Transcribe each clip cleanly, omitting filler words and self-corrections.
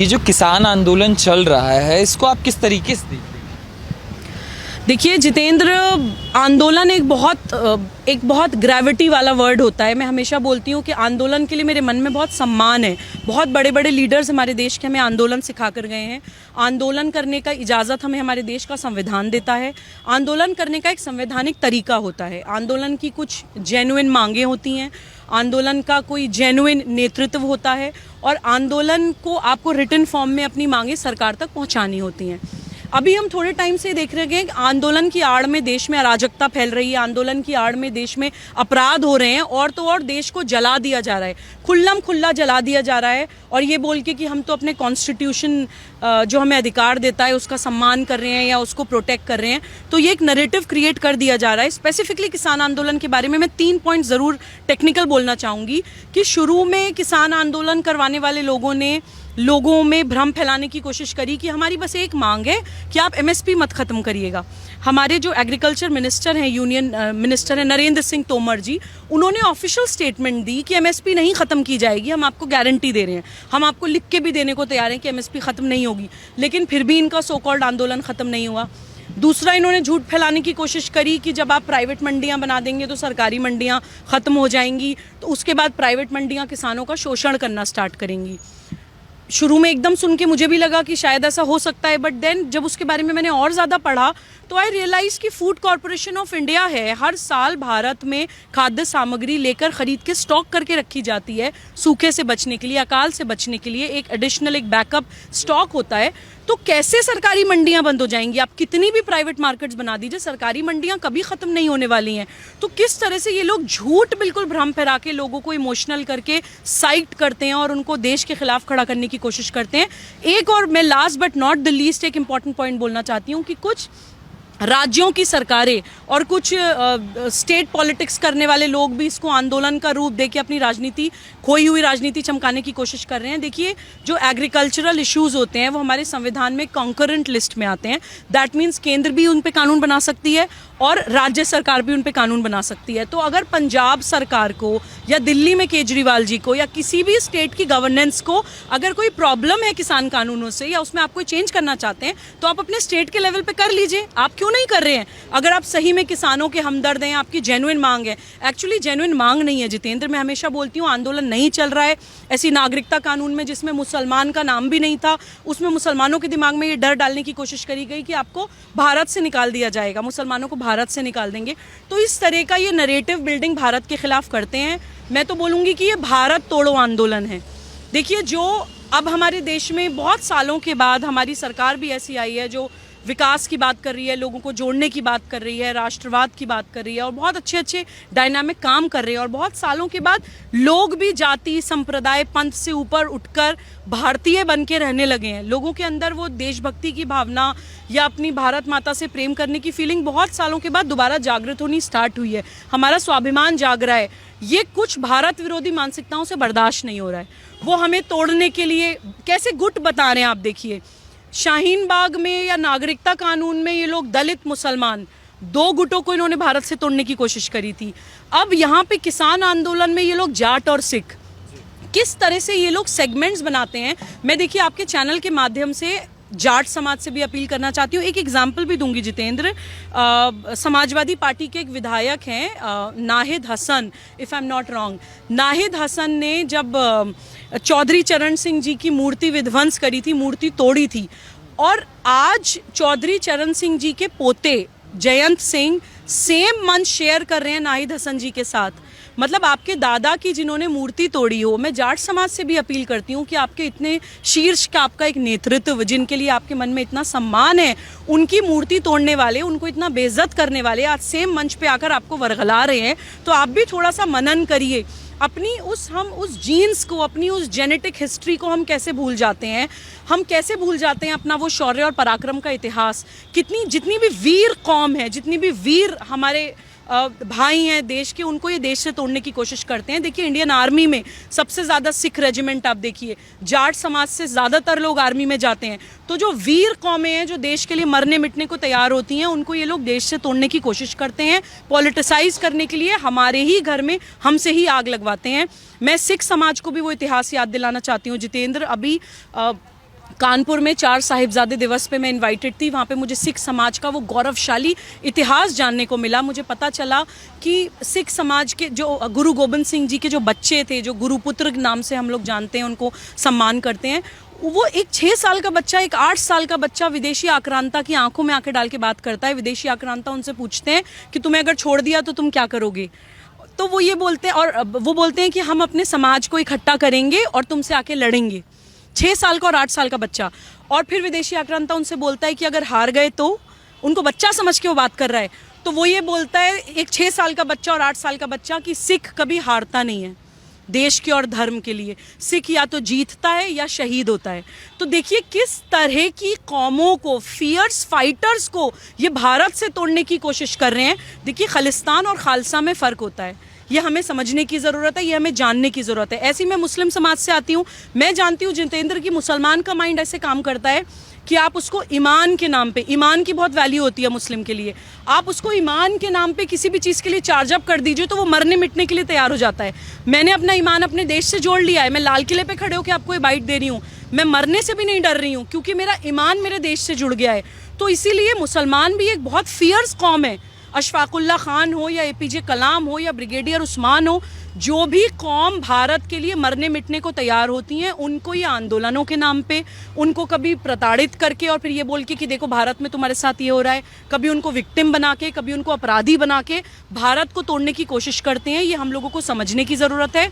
ये जो किसान आंदोलन चल रहा है इसको आप किस तरीके से देखते हैं? देखिए जितेंद्र, आंदोलन एक बहुत ग्रेविटी वाला वर्ड होता है। मैं हमेशा बोलती हूँ कि आंदोलन के लिए मेरे मन में बहुत सम्मान है। बहुत बड़े बड़े लीडर्स हमारे देश के हमें आंदोलन सिखा कर गए हैं। आंदोलन करने का इजाज़त हमें हमारे देश का संविधान देता है। आंदोलन करने का एक संवैधानिक तरीका होता है। आंदोलन की कुछ जेन्युइन मांगें होती हैं, आंदोलन का कोई जेन्युइन नेतृत्व होता है और आंदोलन को आपको रिटन फॉर्म में अपनी मांगें सरकार तक पहुंचानी होती हैं। अभी हम थोड़े टाइम से देख रहे हैं कि आंदोलन की आड़ में देश में अराजकता फैल रही है, आंदोलन की आड़ में देश में अपराध हो रहे हैं और तो और देश को जला दिया जा रहा है, खुल्लम खुल्ला जला दिया जा रहा है। और ये बोल के कि हम तो अपने कॉन्स्टिट्यूशन जो हमें अधिकार देता है उसका सम्मान कर रहे हैं या उसको प्रोटेक्ट कर रहे हैं, तो ये एक नैरेटिव क्रिएट कर दिया जा रहा है। स्पेसिफिकली किसान आंदोलन के बारे में मैं 3 पॉइंट ज़रूर टेक्निकल बोलना चाहूँगी कि शुरू में किसान आंदोलन करवाने वाले लोगों ने लोगों में भ्रम फैलाने की कोशिश करी कि हमारी बस एक मांग है कि आप एमएसपी मत ख़त्म करिएगा। हमारे जो एग्रीकल्चर मिनिस्टर हैं, यूनियन मिनिस्टर हैं नरेंद्र सिंह तोमर जी, उन्होंने ऑफिशियल स्टेटमेंट दी कि एमएसपी नहीं ख़त्म की जाएगी, हम आपको गारंटी दे रहे हैं, हम आपको लिख के भी देने को तैयार हैं कि एमएसपी ख़त्म नहीं होगी। लेकिन फिर भी इनका सो कॉल्ड आंदोलन ख़त्म नहीं हुआ। दूसरा, इन्होंने झूठ फैलाने की कोशिश करी कि जब आप प्राइवेट मंडियां बना देंगे तो सरकारी मंडियां ख़त्म हो जाएंगी, तो उसके बाद प्राइवेट मंडियां किसानों का शोषण करना स्टार्ट करेंगी। शुरू में एकदम सुन के मुझे भी लगा कि शायद ऐसा हो सकता है, बट देन जब उसके बारे में मैंने और ज़्यादा पढ़ा तो आई रियलाइज़ कि फूड कॉरपोरेशन ऑफ इंडिया है, हर साल भारत में खाद्य सामग्री लेकर ख़रीद के स्टॉक करके रखी जाती है सूखे से बचने के लिए, अकाल से बचने के लिए। एक एडिशनल एक बैकअप स्टॉक होता है। तो कैसे सरकारी मंडियां बंद हो जाएंगी? आप कितनी भी प्राइवेट मार्केट्स बना दीजिए, सरकारी मंडियां कभी ख़त्म नहीं होने वाली हैं। तो किस तरह से ये लोग झूठ बिल्कुल भ्रम फैला के लोगों को इमोशनल करके साइट करते हैं और उनको देश के खिलाफ खड़ा करने की कोशिश करते हैं। एक और मैं last but not the least एक इंपॉर्टेंट पॉइंट बोलना चाहती हूँ कि कुछ राज्यों की सरकारें और कुछ स्टेट पॉलिटिक्स करने वाले लोग भी इसको आंदोलन का रूप देके अपनी राजनीति, खोई हुई राजनीति चमकाने की कोशिश कर रहे हैं। देखिए, जो एग्रीकल्चरल इश्यूज होते हैं वो हमारे संविधान में कॉन्करेंट लिस्ट में आते हैं। दैट मीन्स केंद्र भी उन पे कानून बना सकती है और राज्य सरकार भी उन पे कानून बना सकती है। तो अगर पंजाब सरकार को या दिल्ली में केजरीवाल जी को या किसी भी स्टेट की गवर्नेंस को अगर कोई प्रॉब्लम है किसान कानूनों से या उसमें आप कोई चेंज करना चाहते हैं तो आप अपने स्टेट के लेवल पे कर लीजिए। आप क्यों नहीं कर रहे हैं? अगर आप सही में किसानों के हमदर्द हैं, आपकी जेन्युइन मांग है। एक्चुअली जेन्युइन मांग नहीं है जितेंद्र, मैं हमेशा बोलती हूँ आंदोलन नहीं चल रहा है ऐसी नागरिकता कानून में जिसमें मुसलमान का नाम भी नहीं था, उसमें मुसलमानों के दिमाग में ये डर डालने की कोशिश करी गई कि आपको भारत से निकाल दिया जाएगा, मुसलमानों को भारत से निकाल देंगे। तो इस तरह का ये नैरेटिव बिल्डिंग भारत के खिलाफ करते हैं। मैं तो बोलूँगी कि ये भारत तोड़ो आंदोलन है। देखिए, जो अब हमारे देश में बहुत सालों के बाद हमारी सरकार भी ऐसी आई है जो विकास की बात कर रही है, लोगों को जोड़ने की बात कर रही है, राष्ट्रवाद की बात कर रही है और बहुत अच्छे अच्छे डायनामिक काम कर रहे हैं। और बहुत सालों के बाद लोग भी जाति, संप्रदाय, पंथ से ऊपर उठकर भारतीय बन के रहने लगे हैं। लोगों के अंदर वो देशभक्ति की भावना या अपनी भारत माता से प्रेम करने की फीलिंग बहुत सालों के बाद दोबारा जागृत होनी स्टार्ट हुई है। हमारा स्वाभिमान जाग रहा है। ये कुछ भारत विरोधी मानसिकताओं से बर्दाश्त नहीं हो रहा है। वो हमें तोड़ने के लिए कैसे गुट बता रहे हैं। आप देखिए, शाहीन बाग में या नागरिकता कानून में ये लोग दलित, मुसलमान, 2 गुटों को इन्होंने भारत से तोड़ने की कोशिश करी थी। अब यहाँ पे किसान आंदोलन में ये लोग जाट और सिख, किस तरह से ये लोग सेगमेंट्स बनाते हैं। मैं देखिए आपके चैनल के माध्यम से जाट समाज से भी अपील करना चाहती हूँ। एक एग्जाम्पल भी दूंगी जितेंद्र। समाजवादी पार्टी के एक विधायक हैं Nahid Hasan, if I am not wrong. Nahid Hasan ने जब चौधरी चरण सिंह जी की मूर्ति विध्वंस करी थी, मूर्ति तोड़ी थी, और आज चौधरी चरण सिंह जी के पोते जयंत सिंह सेम मंच शेयर कर रहे हैं नाहिद हसन जी के साथ। मतलब आपके दादा की जिन्होंने मूर्ति तोड़ी हो। मैं जाट समाज से भी अपील करती हूँ कि आपके इतने शीर्ष का आपका एक नेतृत्व, जिनके लिए आपके मन में इतना सम्मान है, उनकी मूर्ति तोड़ने वाले, उनको इतना बेइज्जत करने वाले आज सेम मंच पे आकर आपको वरगला रहे हैं। तो आप भी थोड़ा सा मनन करिए। अपनी हम उस जीन्स को, अपनी उस जेनेटिक हिस्ट्री को हम कैसे भूल जाते हैं? हम कैसे भूल जाते हैं अपना वो शौर्य और पराक्रम का इतिहास? जितनी भी वीर कौम है, जितनी भी वीर हमारे भाई हैं देश के, उनको ये देश से तोड़ने की कोशिश करते हैं। देखिए, इंडियन आर्मी में सबसे ज़्यादा सिख रेजिमेंट आप देखिए, जाट समाज से ज़्यादातर लोग आर्मी में जाते हैं। तो जो वीर कौमें हैं जो देश के लिए मरने मिटने को तैयार होती हैं, उनको ये लोग देश से तोड़ने की कोशिश करते हैं, पॉलिटिसाइज करने के लिए हमारे ही घर में हमसे ही आग लगवाते हैं। मैं सिख समाज को भी वो इतिहास याद दिलाना चाहती हूँ जितेंद्र। अभी कानपुर में 4 साहिबजादे दिवस पे मैं इनवाइटेड थी। वहाँ पे मुझे सिख समाज का वो गौरवशाली इतिहास जानने को मिला। मुझे पता चला कि सिख समाज के जो गुरु गोबिंद सिंह जी के जो बच्चे थे, जो गुरुपुत्र नाम से हम लोग जानते हैं, उनको सम्मान करते हैं, वो एक 6 साल का बच्चा, एक 8 साल का बच्चा विदेशी आक्रांता की आंखों में आंखें डाल के बात करता है। विदेशी आक्रांता उनसे पूछते हैं कि तुम्हें अगर छोड़ दिया तो तुम क्या करोगे। तो वो ये बोलते हैं, और वो बोलते हैं कि हम अपने समाज को इकट्ठा करेंगे और तुमसे आके लड़ेंगे। 6 साल का और 8 साल का बच्चा। और फिर विदेशी आक्रांता उनसे बोलता है कि अगर हार गए तो, उनको बच्चा समझ के वो बात कर रहा है, तो वो ये बोलता है, एक 6 साल का बच्चा और 8 साल का बच्चा, कि सिख कभी हारता नहीं है देश के और धर्म के लिए। सिख या तो जीतता है या शहीद होता है। तो देखिए किस तरह की कौमों को, फियर्स फाइटर्स को ये भारत से तोड़ने की कोशिश कर रहे हैं। देखिए खालिस्तान और खालसा में फ़र्क होता है, ये हमें समझने की ज़रूरत है, ये हमें जानने की ज़रूरत है। ऐसी मैं मुस्लिम समाज से आती हूँ, मैं जानती हूँ जितेंद्र की मुसलमान का माइंड ऐसे काम करता है कि आप उसको ईमान के नाम पे, ईमान की बहुत वैल्यू होती है मुस्लिम के लिए, आप उसको ईमान के नाम पे किसी भी चीज़ के लिए चार्ज अप कर दीजिए तो वो मरने मिटने के लिए तैयार हो जाता है। मैंने अपना ईमान अपने देश से जोड़ लिया है। मैं लाल किले पे खड़े होकर आपको ये बाइट दे रही हूँ, मैं मरने से भी नहीं डर रही हूँ क्योंकि मेरा ईमान मेरे देश से जुड़ गया है। तो इसीलिए मुसलमान भी एक बहुत फियर्स कौम है। अशफाकुल्ला खान हो या एपीजे कलाम हो या ब्रिगेडियर उस्मान हो, जो भी कौम भारत के लिए मरने मिटने को तैयार होती हैं, उनको ये आंदोलनों के नाम पे, उनको कभी प्रताड़ित करके और फिर ये बोल के कि देखो भारत में तुम्हारे साथ ये हो रहा है, कभी उनको विक्टिम बना के, कभी उनको अपराधी बना के भारत को तोड़ने की कोशिश करते हैं। ये हम लोगों को समझने की ज़रूरत है।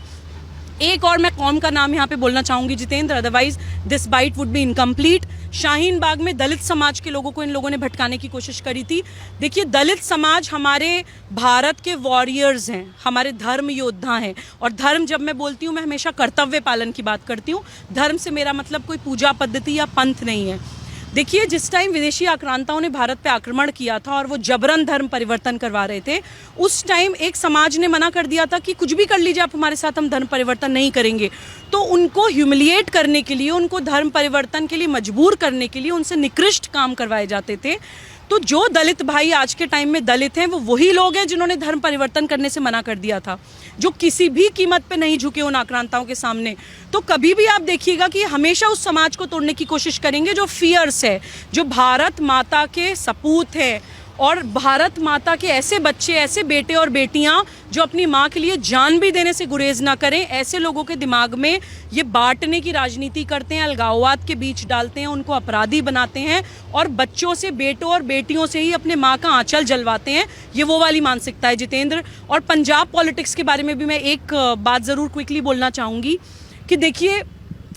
एक और मैं कौम का नाम यहाँ पे बोलना चाहूँगी Jitendra, otherwise this bite would be incomplete. Shaheen Bagh में दलित समाज के लोगों को इन लोगों ने भटकाने की कोशिश करी थी। देखिए दलित समाज हमारे भारत के वॉरियर्स हैं, हमारे धर्म योद्धा हैं। और धर्म जब मैं बोलती हूँ, मैं हमेशा कर्तव्य पालन की बात करती हूँ। धर्म से मेरा मतलब कोई पूजा पद्धति या पंथ नहीं है। देखिए जिस टाइम विदेशी आक्रांताओं ने भारत पे आक्रमण किया था और वो जबरन धर्म परिवर्तन करवा रहे थे, उस टाइम एक समाज ने मना कर दिया था कि कुछ भी कर लीजिए आप हमारे साथ, हम धर्म परिवर्तन नहीं करेंगे। तो उनको ह्यूमिलिएट करने के लिए, उनको धर्म परिवर्तन के लिए मजबूर करने के लिए उनसे निकृष्ट काम करवाए जाते थे। तो जो दलित भाई आज के टाइम में दलित हैं, वो वही लोग हैं जिन्होंने धर्म परिवर्तन करने से मना कर दिया था, जो किसी भी कीमत पे नहीं झुके उन आक्रांताओं के सामने। तो कभी भी आप देखिएगा कि हमेशा उस समाज को तोड़ने की कोशिश करेंगे जो फियर्स है, जो भारत माता के सपूत है और भारत माता के ऐसे बच्चे, ऐसे बेटे और बेटियां जो अपनी माँ के लिए जान भी देने से गुरेज ना करें। ऐसे लोगों के दिमाग में ये बांटने की राजनीति करते हैं, अलगाववाद के बीच डालते हैं, उनको अपराधी बनाते हैं और बच्चों से, बेटों और बेटियों से ही अपने माँ का आंचल जलवाते हैं। ये वो वाली मानसिकता है जितेंद्र। और पंजाब पॉलिटिक्स के बारे में भी मैं एक बात ज़रूर क्विकली बोलना चाहूँगी कि देखिए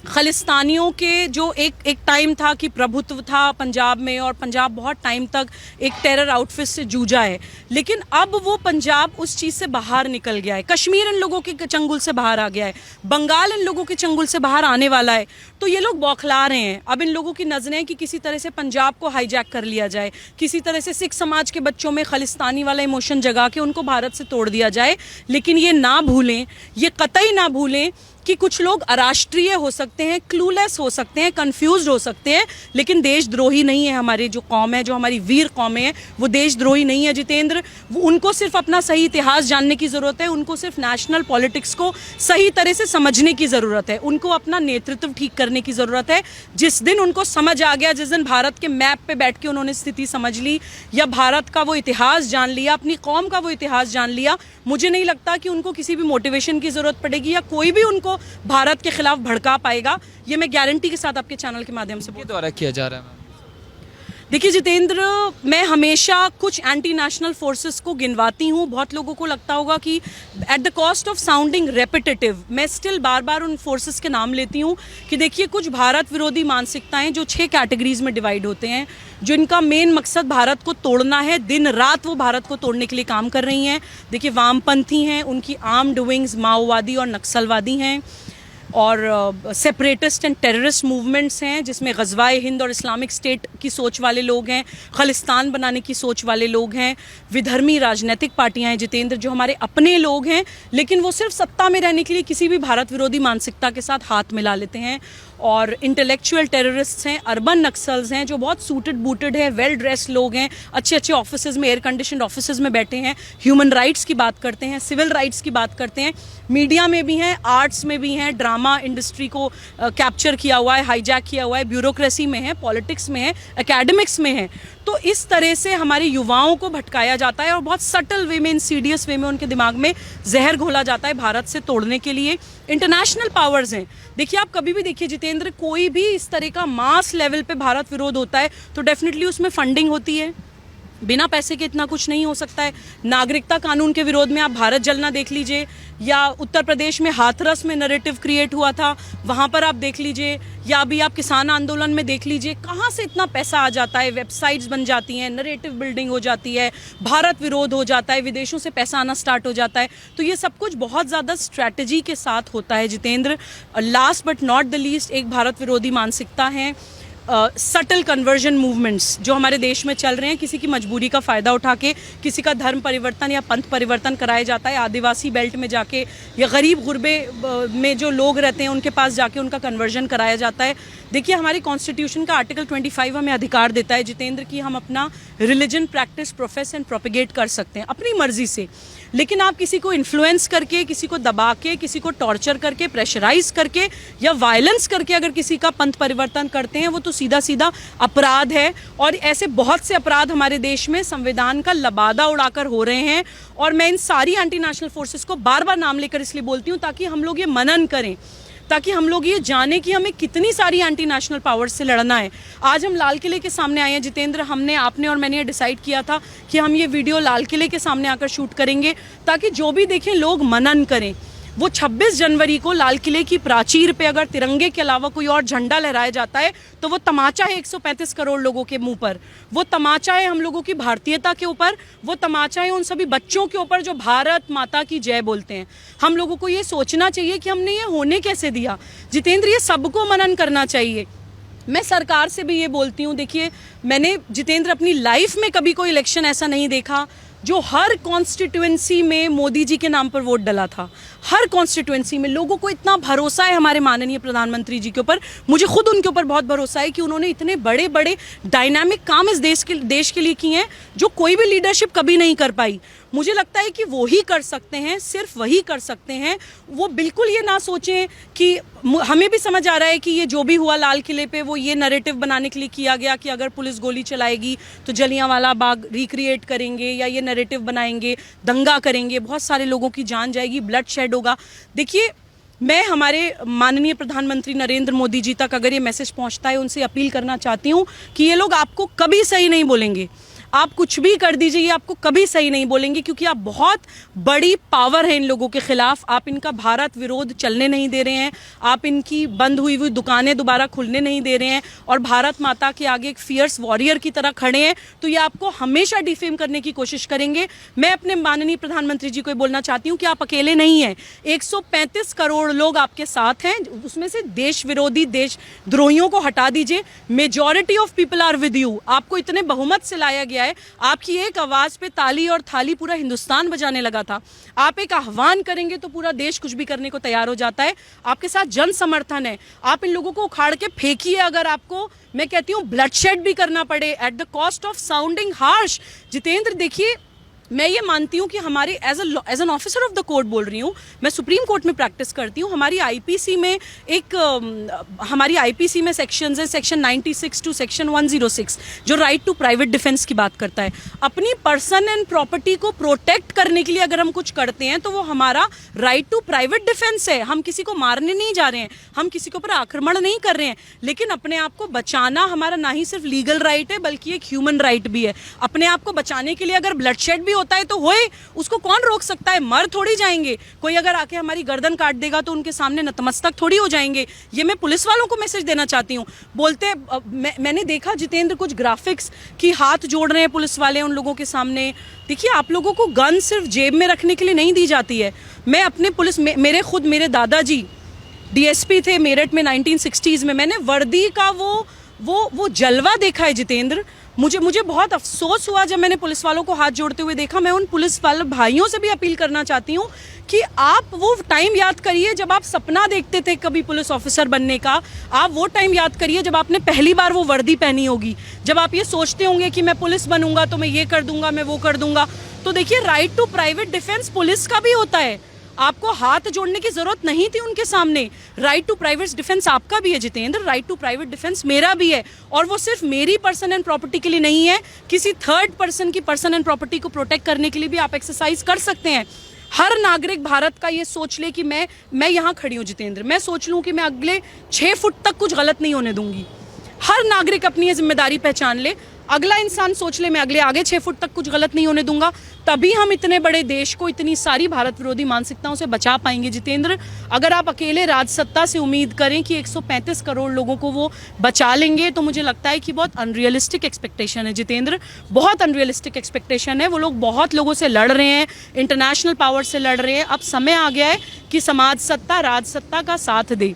खालिस्तानियों के जो एक टाइम था कि प्रभुत्व था पंजाब में, और पंजाब बहुत टाइम तक एक टेरर आउटफिट से जूझा है, लेकिन अब वो पंजाब उस चीज़ से बाहर निकल गया है। कश्मीर इन लोगों के चंगुल से बाहर आ गया है, बंगाल इन लोगों के चंगुल से बाहर आने वाला है। तो ये लोग बौखला रहे हैं। अब इन लोगों की नज़रें कि किसी तरह से पंजाब को हाईजैक कर लिया जाए, किसी तरह से सिख समाज के बच्चों में खालिस्तानी वाला इमोशन जगा के उनको भारत से तोड़ दिया जाए। लेकिन ये ना भूलें, ये कतई ना भूलें कि कुछ लोग अराष्ट्रीय हो सकते हैं, क्लूलेस हो सकते हैं, कंफ्यूज्ड हो सकते हैं, लेकिन देशद्रोही नहीं है। हमारी जो कौम है, जो हमारी वीर कौमें हैं, वो देशद्रोही नहीं है जितेंद्र। उनको सिर्फ अपना सही इतिहास जानने की ज़रूरत है, उनको सिर्फ नेशनल पॉलिटिक्स को सही तरह से समझने की ज़रूरत है, उनको अपना नेतृत्व ठीक करने की ज़रूरत है। जिस दिन उनको समझ आ गया, जिस दिन भारत के मैप पे बैठ के उन्होंने स्थिति समझ ली या भारत का वो इतिहास जान लिया, अपनी कौम का वो इतिहास जान लिया, मुझे नहीं लगता कि उनको किसी भी मोटिवेशन की ज़रूरत पड़ेगी या कोई भी उनको भारत के खिलाफ भड़का पाएगा। ये मैं गारंटी के साथ आपके चैनल के माध्यम से द्वारा किया जा रहा है। देखिए जितेंद्र, मैं हमेशा कुछ एंटी नेशनल फोर्सेस को गिनवाती हूँ। बहुत लोगों को लगता होगा कि eight the cost of sounding repetitive, मैं स्टिल बार बार उन फोर्सेस के नाम लेती हूँ कि देखिए कुछ भारत विरोधी मानसिकताएं जो 6 कैटेगरीज में डिवाइड होते हैं, जो इनका मेन मकसद भारत को तोड़ना है, दिन रात वो भारत को तोड़ने के लिए काम कर रही हैं। देखिए वामपंथी हैं, उनकी आर्म्ड विंग्स माओवादी और नक्सलवादी हैं, और सेपरेटिस्ट एंड टेररिस्ट मूवमेंट्स हैं जिसमें गज़वाए हिंद और इस्लामिक स्टेट की सोच वाले लोग हैं, खालिस्तान बनाने की सोच वाले लोग हैं, विधर्मी राजनीतिक पार्टियां हैं जितेंद्र, जो हमारे अपने लोग हैं लेकिन वो सिर्फ सत्ता में रहने के लिए किसी भी भारत विरोधी मानसिकता के साथ हाथ मिला लेते हैं। और इंटेलेक्चुअल टेररिस्ट्स हैं, अर्बन नक्सल्स हैं जो बहुत सूटेड बूटेड हैं, वेल ड्रेस्ड लोग हैं, अच्छे अच्छे ऑफिसेज में, एयर कंडीशनड ऑफिसेज में बैठे हैं, ह्यूमन राइट्स की बात करते हैं, सिविल राइट्स की बात करते हैं, मीडिया में भी हैं, आर्ट्स में भी हैं, ड्रामा इंडस्ट्री को कैप्चर किया हुआ है, हाईजैक किया हुआ है, ब्यूरोक्रेसी में है, पॉलिटिक्स में है, एकेडमिक्स में है। तो इस तरह से हमारे युवाओं को भटकाया जाता है और बहुत सटल वे में, इंसीडियस वे में उनके दिमाग में जहर घोला जाता है भारत से तोड़ने के लिए। इंटरनेशनल पावर्स हैं, देखिए आप कभी भी देखिए जितेंद्र, कोई भी इस तरह का मास लेवल पे भारत विरोध होता है तो डेफिनेटली उसमें फंडिंग होती है। बिना पैसे के इतना कुछ नहीं हो सकता है। नागरिकता कानून के विरोध में आप भारत जलना देख लीजिए, या उत्तर प्रदेश में हाथरस में नैरेटिव क्रिएट हुआ था, वहाँ पर आप देख लीजिए, या अभी आप किसान आंदोलन में देख लीजिए, कहाँ से इतना पैसा आ जाता है, वेबसाइट्स बन जाती हैं, नैरेटिव बिल्डिंग हो जाती है, भारत विरोध हो जाता है, विदेशों से पैसा आना स्टार्ट हो जाता है। तो ये सब कुछ बहुत ज़्यादा स्ट्रैटेजी के साथ होता है Jitendra. Last but not the least, एक भारत विरोधी मानसिकता है, सटल कन्वर्जन मूवमेंट्स जो हमारे देश में चल रहे हैं, किसी की मजबूरी का फ़ायदा उठा के किसी का धर्म परिवर्तन या पंथ परिवर्तन कराया जाता है, आदिवासी बेल्ट में जाके या गरीब गुरबे में जो लोग रहते हैं उनके पास जाके उनका कन्वर्जन कराया जाता है। देखिए हमारी कॉन्स्टिट्यूशन का आर्टिकल 25 हमें अधिकार देता है जितेंद्र कि हम अपना religion practice, profess and propagate कर सकते हैं अपनी मर्जी से, लेकिन आप किसी को इन्फ्लुएंस करके, किसी को दबा के, किसी को टॉर्चर करके, प्रेशराइज करके या वायलेंस करके अगर किसी का पंथ परिवर्तन करते हैं, वो तो सीधा सीधा अपराध है। और ऐसे बहुत से अपराध हमारे देश में संविधान का लबादा उड़ाकर हो रहे हैं। और मैं इन सारी एंटी नेशनल फोर्सेस को बार बार नाम लेकर इसलिए बोलती हूँ ताकि हम लोग ये मनन करें, ताकि हम लोग ये जाने कि हमें कितनी सारी एंटी नेशनल पावर्स से लड़ना है। आज हम लाल किले के सामने आए हैं जितेंद्र, हमने, आपने और मैंने ये डिसाइड किया था कि हम ये वीडियो लाल किले के सामने आकर शूट करेंगे ताकि जो भी देखें लोग मनन करें। वो 26 जनवरी को लाल किले की प्राचीर पे अगर तिरंगे के अलावा कोई और झंडा लहराया जाता है तो वो तमाचा है 135 करोड़ लोगों के मुंह पर, वो तमाचा है हम लोगों की भारतीयता के ऊपर, वो तमाचा है उन सभी बच्चों के ऊपर जो भारत माता की जय बोलते हैं। हम लोगों को ये सोचना चाहिए कि हमने ये होने कैसे दिया। जितेंद्र, ये सबको मनन करना चाहिए। मैं सरकार से भी ये बोलती हूँ, देखिए मैंने जितेंद्र अपनी लाइफ में कभी कोई इलेक्शन ऐसा नहीं देखा जो हर कॉन्स्टिट्यूएंसी में मोदी जी के नाम पर वोट डला था। हर कॉन्स्टिट्यूएंसी में लोगों को इतना भरोसा है हमारे माननीय प्रधानमंत्री जी के ऊपर, मुझे खुद उनके ऊपर बहुत भरोसा है कि उन्होंने इतने बड़े बड़े डायनामिक काम इस देश के लिए किए हैं जो कोई भी लीडरशिप कभी नहीं कर पाई। मुझे लगता है कि वो ही कर सकते हैं, सिर्फ वही कर सकते हैं। वो बिल्कुल ये ना सोचें कि, हमें भी समझ आ रहा है कि ये जो भी हुआ लाल किले पे वो ये नैरेटिव बनाने के लिए किया गया कि अगर पुलिस गोली चलाएगी तो जलियांवाला बाग रिक्रिएट करेंगे या ये नैरेटिव बनाएंगे, दंगा करेंगे, बहुत सारे लोगों की जान जाएगी, ब्लड शेड होगा। देखिए मैं हमारे माननीय प्रधानमंत्री नरेंद्र मोदी जी तक अगर ये मैसेज पहुंचता है, उनसे अपील करना चाहती हूँ कि ये लोग आपको कभी सही नहीं बोलेंगे। आप कुछ भी कर दीजिए, ये आपको कभी सही नहीं बोलेंगे क्योंकि आप बहुत बड़ी पावर है इन लोगों के खिलाफ। आप इनका भारत विरोध चलने नहीं दे रहे हैं, आप इनकी बंद हुई दुकानें दोबारा खुलने नहीं दे रहे हैं और भारत माता के आगे एक फियर्स वॉरियर की तरह खड़े हैं, तो ये आपको हमेशा डिफेम करने की कोशिश करेंगे। मैं अपने माननीय प्रधानमंत्री जी को बोलना चाहती हूँ कि आप अकेले नहीं हैं, 135 करोड़ लोग आपके साथ हैं, उसमें से देश विरोधी, देशद्रोहियों को हटा दीजिए। Majority of people are with you. आपको इतने बहुमत से लाया गया है, आपकी एक आवाज पे ताली और थाली पूरा हिंदुस्तान बजाने लगा था। आप एक आह्वान करेंगे तो पूरा देश कुछ भी करने को तैयार हो जाता है। आपके साथ जन समर्थन है, आप इन लोगों को उखाड़ के फेंकिए। अगर आपको, मैं कहती हूँ, ब्लडशेड भी करना पड़े at the cost of sounding harsh. Jitendra देखिए, मैं ये मानती हूँ कि हमारे as an officer of the court बोल रही हूँ, मैं सुप्रीम कोर्ट में प्रैक्टिस करती हूँ, हमारी आईपीसी में सेक्शंस है, सेक्शन 96 टू सेक्शन 106 जो राइट टू प्राइवेट डिफेंस की बात करता है। अपनी पर्सन एंड प्रॉपर्टी को प्रोटेक्ट करने के लिए अगर हम कुछ करते हैं तो वो हमारा राइट टू प्राइवेट डिफेंस है। हम किसी को मारने नहीं जा रहे हैं, हम किसी के ऊपर आक्रमण नहीं कर रहे हैं, लेकिन अपने आप को बचाना हमारा ना ही सिर्फ लीगल राइट है बल्कि एक ह्यूमन राइट भी है। अपने आप को बचाने के लिए अगर ब्लडशेड भी होता है तो होए, उसको कौन रोक सकता है? मर थोड़ी जाएंगे। कोई अगर आके हमारी गर्दन काट देगा तो उनके सामने नतमस्तक थोड़ी हो जाएंगे। ये मैं पुलिस वालों को मैसेज देना चाहती हूँ। बोलते मैंने देखा जितेंद्र कुछ ग्राफिक्स कि हाथ जोड़ रहे हैं पुलिस वाले उन लोगों के सामने। देखिए, आप लोगों को गन सिर्फ जेब में रखने के लिए नहीं दी जाती है। मैं अपने पुलिस मेरे दादाजी डीएसपी थे मेरठ में 1960s में। मैंने वर्दी का वो वो जलवा देखा है जितेंद्र। मुझे बहुत अफसोस हुआ जब मैंने पुलिस वालों को हाथ जोड़ते हुए देखा। मैं उन पुलिस वाले भाइयों से भी अपील करना चाहती हूँ कि आप वो टाइम याद करिए जब आप सपना देखते थे कभी पुलिस ऑफिसर बनने का। आप वो टाइम याद करिए जब आपने पहली बार वो वर्दी पहनी होगी, जब आप ये सोचते होंगे कि मैं पुलिस बनूंगा तो मैं ये कर दूंगा, मैं वो कर दूंगा। तो देखिए, right to private defence police का भी होता है। आपको हाथ जोड़ने की जरूरत नहीं थी उनके सामने। राइट टू प्राइवेट डिफेंस आपका भी है Jitendra, right to private defence मेरा भी है। और वो सिर्फ मेरी पर्सन एंड प्रॉपर्टी के लिए नहीं है, किसी थर्ड पर्सन की पर्सन एंड प्रॉपर्टी को प्रोटेक्ट करने के लिए भी आप एक्सरसाइज कर सकते हैं। हर नागरिक भारत का ये सोच ले कि मैं यहाँ खड़ी हूँ जितेंद्र, मैं सोच लूँ कि मैं अगले 6 फुट तक कुछ गलत नहीं होने दूंगी। हर नागरिक अपनी ये जिम्मेदारी पहचान ले, अगला इंसान सोच ले मैं आगे 6 फुट तक कुछ गलत नहीं होने दूंगा। तभी हम इतने बड़े देश को इतनी सारी भारत विरोधी मानसिकताओं से बचा पाएंगे जितेंद्र। अगर आप अकेले राजसत्ता से उम्मीद करें कि 135 करोड़ लोगों को वो बचा लेंगे, तो मुझे लगता है कि बहुत अनरियलिस्टिक एक्सपेक्टेशन है जितेंद्र, बहुत अनरियलिस्टिक एक्सपेक्टेशन है। वो लोग बहुत लोगों से लड़ रहे हैं, इंटरनेशनल पावर से लड़ रहे हैं। अब समय आ गया है कि समाज सत्ता राजसत्ता का साथ दे।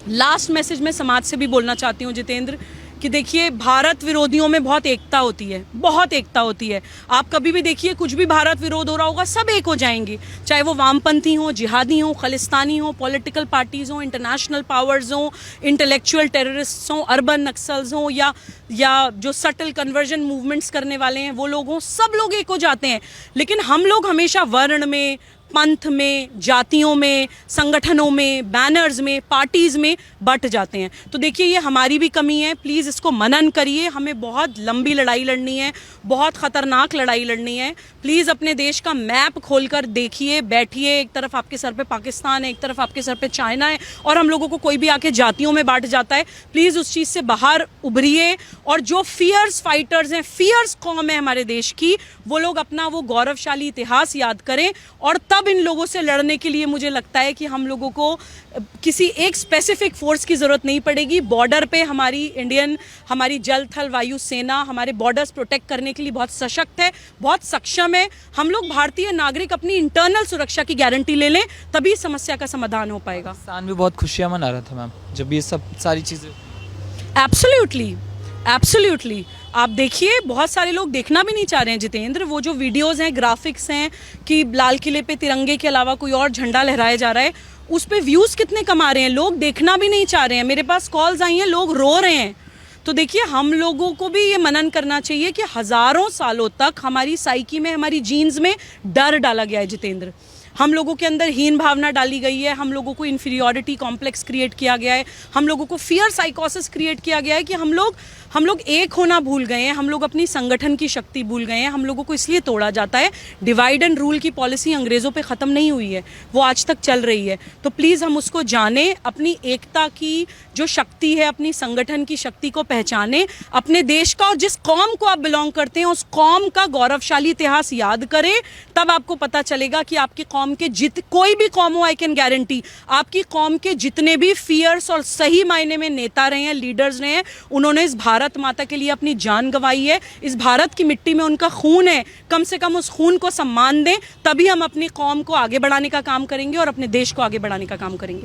लास्ट मैसेज मैं समाज से भी बोलना चाहती हूँ जितेंद्र कि देखिए, भारत विरोधियों में बहुत एकता होती है, बहुत एकता होती है। आप कभी भी देखिए, कुछ भी भारत विरोध हो रहा होगा, सब एक हो जाएंगे, चाहे वो वामपंथी हो, जिहादी हो, खालिस्तानी हो, पॉलिटिकल पार्टीज हो, इंटरनेशनल पावर्स हो, इंटेलेक्चुअल टेररिस्ट हो, अर्बन नक्सल्स हो, या जो सटल कन्वर्जन मूवमेंट्स करने वाले हैं वो लोग हों, सब लोग एक हो जाते हैं। लेकिन हम लोग हमेशा वर्ण में, पंथ में, जातियों में, संगठनों में, बैनर्स में, पार्टीज में बट जाते हैं। तो देखिए, ये हमारी भी कमी है। प्लीज़ इसको मनन करिए। हमें बहुत लंबी लड़ाई लड़नी है, बहुत खतरनाक लड़ाई लड़नी है। प्लीज़ अपने देश का मैप खोलकर देखिए, बैठिए। एक तरफ आपके सर पे पाकिस्तान है, एक तरफ आपके सर पे चाइना है, और हम लोगों को कोई भी आके जातियों में बांट जाता है। प्लीज़ उस चीज़ से बाहर उभरिए। और जो फियर्स फाइटर्स हैं, फियर्स कौम है हमारे देश की, वो लोग अपना वो गौरवशाली इतिहास याद करें। और तब इन लोगों से लड़ने के लिए मुझे लगता है कि हम लोगों को किसी एक स्पेसिफिक फोर्स की ज़रूरत नहीं पड़ेगी। बॉर्डर पे हमारी जल थल वायु सेना हमारे बॉर्डर्स प्रोटेक्ट करने के लिए बहुत सशक्त है, बहुत सक्षम है। हम लोग भारतीय नागरिक अपनी इंटरनल सुरक्षा की गारंटी ले लें, तभी समस्या का समाधान हो पाएगा। पाकिस्तान भी बहुत खुशियाँ मना रहा था मैम जब ये सब सारी चीज़ें। Absolutely, absolutely. आप देखिए, बहुत सारे लोग देखना भी नहीं चाह रहे हैं जितेंद्र। वो जो वीडियोस हैं, ग्राफिक्स हैं कि लाल किले पे तिरंगे के अलावा कोई और झंडा लहराया जा रहा है, उस पे व्यूज़ कितने कमा रहे हैं। लोग देखना भी नहीं चाह रहे हैं। मेरे पास कॉल्स आई हैं, लोग रो रहे हैं। तो देखिए, हम लोगों को भी ये मनन करना चाहिए कि हज़ारों सालों तक हमारी साइकी में, हमारी जीन्स में डर डाला गया है जितेंद्र। हम लोगों के अंदर हीन भावना डाली गई है, हम लोगों को इन्फीरियॉरिटी कॉम्प्लेक्स क्रिएट किया गया है, हम लोगों को फियर साइकोसिस क्रिएट किया गया है कि हम लोग एक होना भूल गए हैं, हम लोग अपनी संगठन की शक्ति भूल गए हैं। हम लोगों को इसलिए तोड़ा जाता है। डिवाइड एंड रूल की पॉलिसी अंग्रेज़ों पे ख़त्म नहीं हुई है, वो आज तक चल रही है। तो प्लीज़ हम उसको जानें, अपनी एकता की जो शक्ति है, अपनी संगठन की शक्ति को पहचानें, अपने देश का और जिस कौम को आप बिलोंग करते हैं उस कौम का गौरवशाली इतिहास याद करें। तब आपको पता चलेगा कि आपकी कौम के कोई भी कौम हो, आई कैन गारंटी, आपकी कौम के जितने भी फियर्स और सही मायने में नेता रहे हैं, लीडर्स रहे हैं, उन्होंने इस भारत माता के लिए अपनी जान गंवाई है। इस भारत की मिट्टी में उनका खून है। कम से कम उस खून को सम्मान दें, तभी हम अपनी कौम को आगे बढ़ाने का काम करेंगे और अपने देश को आगे बढ़ाने का काम करेंगे।